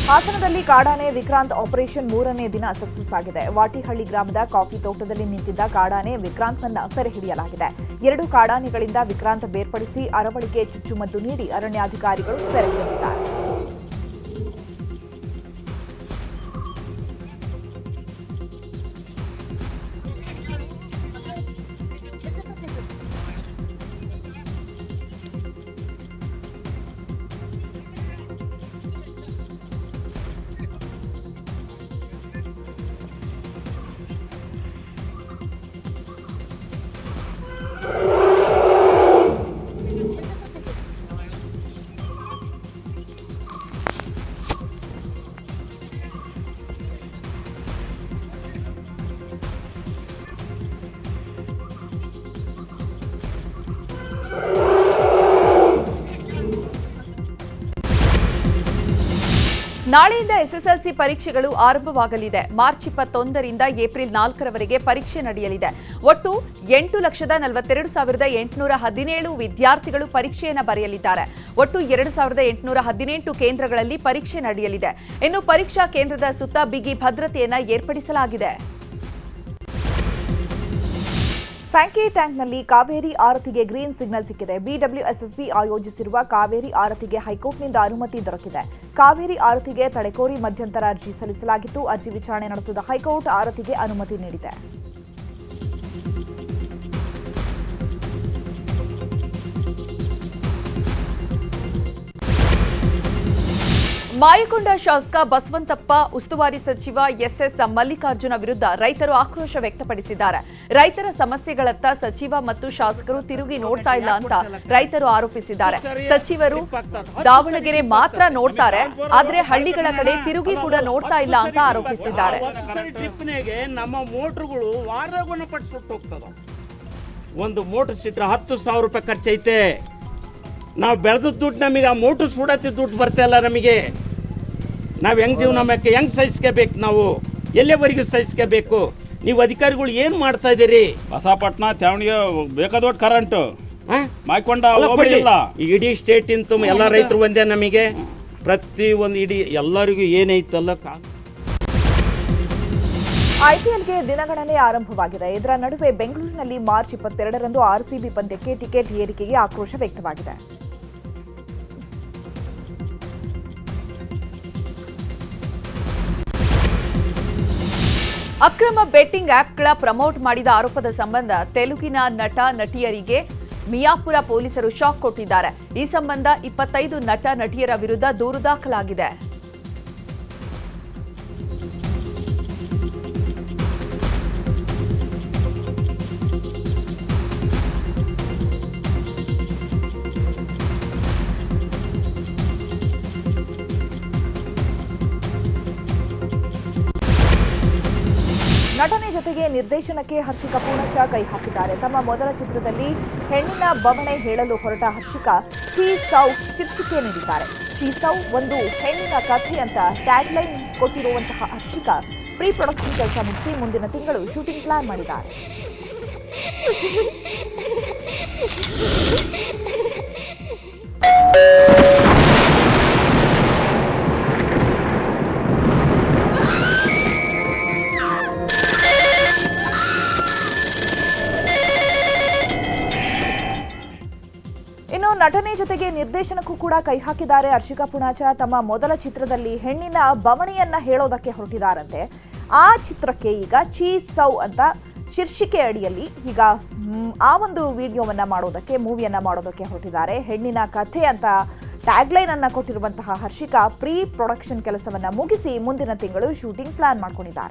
ಹಾಸನದಲ್ಲಿ ಕಾಡಾನೆ ವಿಕ್ರಾಂತ್ ಆಪರೇಷನ್ 3ನೇ ದಿನ ಸಕ್ಸಸ್ ಆಗಿದೆ. ವಾಟಿಹಳ್ಳಿ ಗ್ರಾಮದ ಕಾಫಿ ತೋಟದಲ್ಲಿ ನಿಂತಿದ್ದ ಕಾಡಾನೆ ವಿಕ್ರಾಂತ್ನನ್ನ ಸೆರೆ ಹಿಡಿಯಲಾಗಿದೆ. 2 ಕಾಡಾನೆಗಳಿಂದ ವಿಕ್ರಾಂತ್ ಬೇರ್ಪಡಿಸಿ ಅರವಳಿಕೆ ಚುಚ್ಚುಮದ್ದು ನೀಡಿ ಅರಣ್ಯಾಧಿಕಾರಿಗಳು ಸೆರೆ ಹಿಡಿದಿದ್ದಾರೆ. ನಾಳೆಯಿಂದ ಎಸ್ಎಸ್ಎಲ್ಸಿ ಪರೀಕ್ಷೆಗಳು ಆರಂಭವಾಗಲಿದೆ. ಮಾರ್ಚ್ 21ರಿಂದ ಏಪ್ರಿಲ್ 4ರವರೆಗೆ ಪರೀಕ್ಷೆ ನಡೆಯಲಿದೆ. ಒಟ್ಟು 8,42,817 ವಿದ್ಯಾರ್ಥಿಗಳು ಪರೀಕ್ಷೆಯನ್ನು ಬರೆಯಲಿದ್ದಾರೆ. ಒಟ್ಟು 2,818 ಕೇಂದ್ರಗಳಲ್ಲಿ ಪರೀಕ್ಷೆ ನಡೆಯಲಿದೆ. ಇನ್ನು ಪರೀಕ್ಷಾ ಕೇಂದ್ರದ ಸುತ್ತ ಬಿಗಿ ಭದ್ರತೆಯನ್ನು ಏರ್ಪಡಿಸಲಾಗಿದೆ. ಸ್ಯಾಂಕಿ ಟ್ಯಾಂಕ್ನಲ್ಲಿ ಕಾವೇರಿ ಆರತಿಗೆ ಗ್ರೀನ್ ಸಿಗ್ನಲ್ ಸಿಕ್ಕಿದೆ. ಬಿಡಬ್ಲ್ಯೂಎಸ್ಎಸ್ಬಿ ಆಯೋಜಿಸಿರುವ ಕಾವೇರಿ ಆರತಿಗೆ ಹೈಕೋರ್ಟ್ನಿಂದ ಅನುಮತಿ ದೊರಕಿದೆ. ಕಾವೇರಿ ಆರತಿಗೆ ತಡೆಕೋರಿ ಮಧ್ಯಂತರ ಅರ್ಜಿ ಸಲ್ಲಿಸಲಾಗಿತ್ತು. ಅರ್ಜಿ ವಿಚಾರಣೆ ನಡೆಸಿದ ಹೈಕೋರ್ಟ್ ಆರತಿಗೆ ಅನುಮತಿ ನೀಡಿದೆ. ಮಾಯಕೊಂಡ ಶಾಸಕ ಬಸವಂತಪ್ಪ, ಉಸ್ತುವಾರಿ ಸಚಿವ ಎಸ್ಎಸ್ ಮಲ್ಲಿಕಾರ್ಜುನ ವಿರುದ್ಧ ರೈತರು ಆಕ್ರೋಶ ವ್ಯಕ್ತಪಡಿಸಿದ್ದಾರೆ. ರೈತರ ಸಮಸ್ಯೆಗಳತ್ತ ಸಚಿವ ಮತ್ತು ಶಾಸಕರು ತಿರುಗಿ ನೋಡ್ತಾ ಇಲ್ಲ ಅಂತ ರೈತರು ಆರೋಪಿಸಿದ್ದಾರೆ. ಸಚಿವರು ದಾವಣಗೆರೆ ಮಾತ್ರ ನೋಡ್ತಾರೆ, ಆದ್ರೆ ಹಳ್ಳಿಗಳ ಕಡೆ ತಿರುಗಿ ಕೂಡ ನೋಡ್ತಾ ಇಲ್ಲ ಅಂತ ಆರೋಪಿಸಿದ್ದಾರೆ. ನಮ್ಮ ಮೋಟರ್ಗಳು ವಾರಗುಣ ಪಟ್ಟು ಸುಟ್ಟು ಹೋಗ್ತದ. ಒಂದು ಮೋಟರ್ ಸಿಟ್ರೆ 10,000 ರೂಪಾಯಿ ಖರ್ಚೈತೆ. ನಾವು ಬೆಳೆದ ದುಡ್ಡು ನಮಗೆ ಆ ಮೋಟರ್ ಸುಡತಿ ದುಡ್ಡು ಬರ್ತಾಯಿಲ್ಲ. ನಮಗೆ ನಾವು ಹೆಂಗ್ ಜೀವನ ಹೆಂಗ್ ಸಹಿಸ್ಕೋಬೇಕು? ನಾವು ಎಲ್ಲೇವರೆಗೂ ಸಹಿಸ್ಕೋಬೇಕು? ನೀವು ಅಧಿಕಾರಿಗಳು ಏನು ಮಾಡ್ತಾ ಇದ್ದೀರಿ? ಬಸವಪಟ್ಟಣ ತ್ಯಾವಣಿಗೆ ಬೇಕಾದೊಟ್ಟು ಕರೆಂಟು ಮಾಯ್ಕೊಂಡ ಇಡೀ ಸ್ಟೇಟ್ ಇಂತ ಎಲ್ಲ ರೈತರು ಒಂದೇ. ನಮಗೆ ಪ್ರತಿ ಒಂದು ಇಡೀ ಎಲ್ಲರಿಗೂ ಏನೈತಲ್ಲ. ಐಪಿಎಲ್ಗೆ ದಿನಗಣನೆ ಆರಂಭವಾಗಿದೆ. ಇದರ ನಡುವೆ ಬೆಂಗಳೂರಿನಲ್ಲಿ ಮಾರ್ಚ್ 22ರಂದು ಆರ್ಸಿಬಿ ಪಂದ್ಯಕ್ಕೆ ಟಿಕೆಟ್ ಏರಿಕೆಗೆ ಆಕ್ರೋಶ ವ್ಯಕ್ತವಾಗಿದೆ. ಅಕ್ರಮ ಬೆಟ್ಟಿಂಗ್ ಆಪ್ಗಳ ಪ್ರಮೋಟ್ ಮಾಡಿದ ಆರೋಪದ ಸಂಬಂಧ ತೆಲುಗಿನ ನಟ ನಟಿಯರಿಗೆ ಮಿಯಾಪುರ ಪೊಲೀಸರು ಶಾಕ್ ಕೊಟ್ಟಿದ್ದಾರೆ. ಈ ಸಂಬಂಧ 25 ನಟ ನಟಿಯರ ವಿರುದ್ಧ ದೂರು ದಾಖಲಾಗಿದೆ. ನಟನೆ ಜೊತೆಗೆ ನಿರ್ದೇಶನಕ್ಕೆ ಹರ್ಷಿಕಾ ಪೂಣಚ್ಚ ಕೈ ಹಾಕಿದ್ದಾರೆ. ತಮ್ಮ ಮೊದಲ ಚಿತ್ರದಲ್ಲಿ ಹೆಣ್ಣಿನ ಬವಣೆ ಹೇಳಲು ಹೊರಟ ಹರ್ಷಿಕಾ ಚೀಸೌ ಶೀರ್ಷಿಕೆ ನೀಡಿದ್ದಾರೆ. ಚೀಸೌ ಒಂದು ಹೆಣ್ಣಿನ ಕಥೆ ಅಂತ ಟ್ಯಾಗ್ಲೈನ್ ಕೊಟ್ಟಿರುವಂತಹ ಹರ್ಷಿಕಾ ಪ್ರೀ ಪ್ರೊಡಕ್ಷನ್ ಕೆಲಸ ಮುಗಿಸಿ ಮುಂದಿನ ತಿಂಗಳು ಶೂಟಿಂಗ್ ಪ್ಲಾನ್ ಮಾಡಿದ್ದಾರೆ. ಇನ್ನು ನಟನೆ ಜೊತೆಗೆ ನಿರ್ದೇಶನಕ್ಕೂ ಕೂಡ ಕೈ ಹಾಕಿದ್ದಾರೆ ಹರ್ಷಿಕಾ ಪೂಣಚ್ಚ. ತಮ್ಮ ಮೊದಲ ಚಿತ್ರದಲ್ಲಿ ಹೆಣ್ಣಿನ ಬವಣೆಯನ್ನ ಹೇಳೋದಕ್ಕೆ ಹೊರಟಿದ್ದಾರಂತೆ. ಆ ಚಿತ್ರಕ್ಕೆ ಈಗ ಚೀಸೌ ಅಂತ ಶೀರ್ಷಿಕೆ ಅಡಿಯಲ್ಲಿ ಈಗ ಆ ಒಂದು ವಿಡಿಯೋವನ್ನ ಮಾಡೋದಕ್ಕೆ, ಮೂವಿಯನ್ನ ಮಾಡೋದಕ್ಕೆ ಹೊರಟಿದ್ದಾರೆ. ಹೆಣ್ಣಿನ ಕಥೆ ಅಂತ ಟ್ಯಾಗ್ಲೈನ್ ಅನ್ನ ಕೊಟ್ಟಿರುವಂತಹ ಹರ್ಷಿಕಾ ಪ್ರೀ ಪ್ರೊಡಕ್ಷನ್ ಕೆಲಸವನ್ನ ಮುಗಿಸಿ ಮುಂದಿನ ತಿಂಗಳು ಶೂಟಿಂಗ್ ಪ್ಲಾನ್ ಮಾಡ್ಕೊಂಡಿದ್ದಾರೆ.